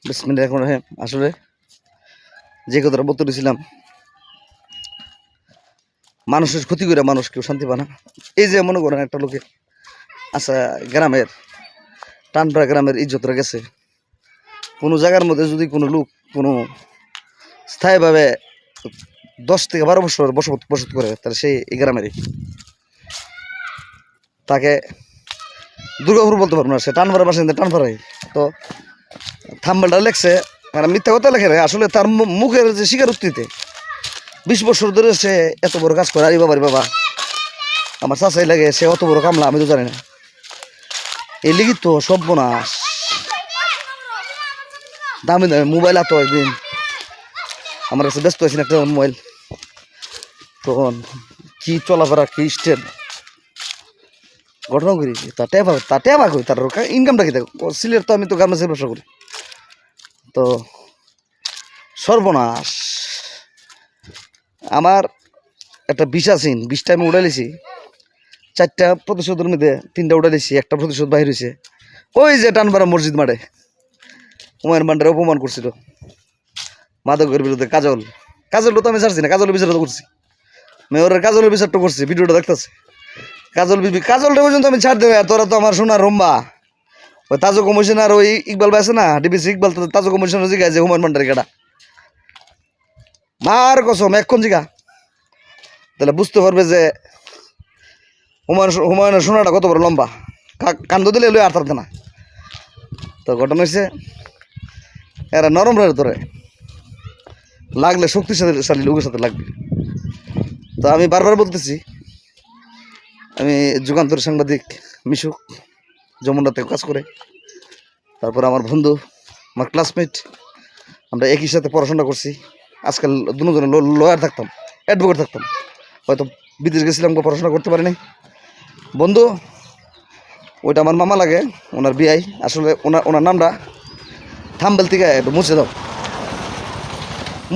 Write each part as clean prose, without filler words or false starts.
বিসমিল্লাহির রহমানির রহিম। আসলে যে কথাটা বলতে দিয়েছিলাম, মানুষের ক্ষতি করে মানুষ কেউ শান্তি পায় না। এই যে মনে করেন একটা লোকে আচ্ছা গ্রামের টানপাড়া গ্রামের ইজ্জতরা গেছে, কোনো জায়গার মধ্যে যদি কোনো লোক কোনো স্থায়ীভাবে 10 থেকে 12 বছর বসত করে, তাহলে সেই এই গ্রামেরই তাকে দুর্গাপুর বলতে পারবো না, সে টানপাড়া বাসিন্দা টানপাড়াই। তো থাম্বেলটা লেখছে, মানে মিথ্যা কথা লেখে রে, আসলে তার মুখের যে স্বীকারোক্তিতে 20 বছর ধরে সে এত বড় কাজ করে। আরে বাবা রে বাবা, আমার চাচাই লাগে, সে অত বড় কামলা আমি তো জানি না। এই লিখিত তো সর্বনাশ, দামি দামি মোবাইল এত একদিন আমার কাছে ব্যস্ত আছি না একটা মোবাইল, তখন কি চলাফেরা কি স্টেপ ঘটনা করি, তা টেবা করি, তার ইনকামটা কি থাকে সিলের। তো আমি তো গার্মেন্টসের ব্যবসা করি, তো সর্বনাশ। আমার একটা বিষ আছেন, বিষটা আমি উড়াইছি, 4টা প্রতিশোধের মধ্যে 3টা উড়াইছি, একটা প্রতিশোধ বাহির হয়েছে। ওই যে টানপাড়া মসজিদ মাঠে হুমায়ুন বান্ডারে অপমান করছিল মাদকের বিরুদ্ধে। কাজলটা তো আমি ছাড়ছি না, কাজলের বিচারটা করছি, মেয়রের কাজলের বিচারটা করছি, ভিডিওটা দেখতেছে। কাজলটা পর্যন্ত আমি ছাড় দেবো। তোরা তো আমার শোনার রম্বা, ওই তাজো কমিশনার ওই ইকবাল ভাই আছে না, ডিবিসি ইকবাল, তাজো কমিশনার জিগা যে হুমায়ুন বান্ডারি কাটা মার কসম এক্ষণ জিগা, তাহলে বুঝতে পারবে যে হুমায়ুনের শোনাটা কত বড় লম্বা। কান্দ দিলে লই আর থাকতে না। তো ঘটনা হচ্ছে এরা নরম রে ধরে, লাগলে শক্তিশালী লোকের সাথে লাগবে। তো আমি বারবার বলতেছি, আমি যুগান্তর সাংবাদিক মিশুক, যমুনাতে কাজ করে। তারপর আমার বন্ধু, আমার ক্লাসমেট, আমরা একই সাথে পড়াশোনা করছি। আজকাল দুজনে লয়ার থাকতাম, অ্যাডভোকেট থাকতাম, হয়তো বিদেশ গেছিলাম, পড়াশোনা করতে পারিনি। বন্ধু ওইটা আমার মামা লাগে, ওনার বিয়াই। আসলে ওনার নামটা থাম্বেল থেকে একটু মুছে দাও,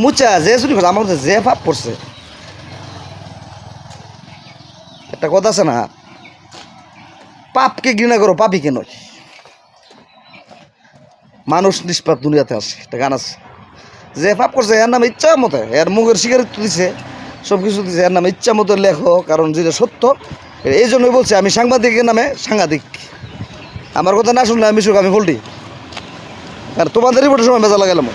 মুচা যে শুনি আমার যে ভাব করছে। একটা কথা আছে না, পাপকে ঘৃণা করো, পাপই কেন। মানুষ নিষ্পাপ দুনিয়াতে আছে, একটা গান আছে, যে পাপ করছে এর নামে ইচ্ছা মতো, এর মুখের স্বীকারোক্তি দিছে, সব কিছু দিছে, এর নামে ইচ্ছা মতো লেখো, কারণ যেটা সত্য। এই জন্যই বলছি আমি সাংবাদিকের নামে সাংঘাতিক। আমার কথা না শুনলে আমি আমি ভুলটি, আর তোমাদের রিপোর্টের সময় বেজা লাগালাম,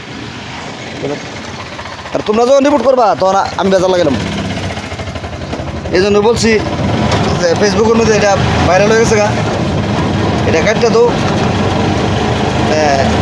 আর তোমরা যখন রিপোর্ট করবা তখন আমি বেজা লাগালাম। এই জন্য বলছি যে ফেসবুকের মধ্যে এটা ভাইরাল হয়ে গেছে গা, এটা কাটতে তো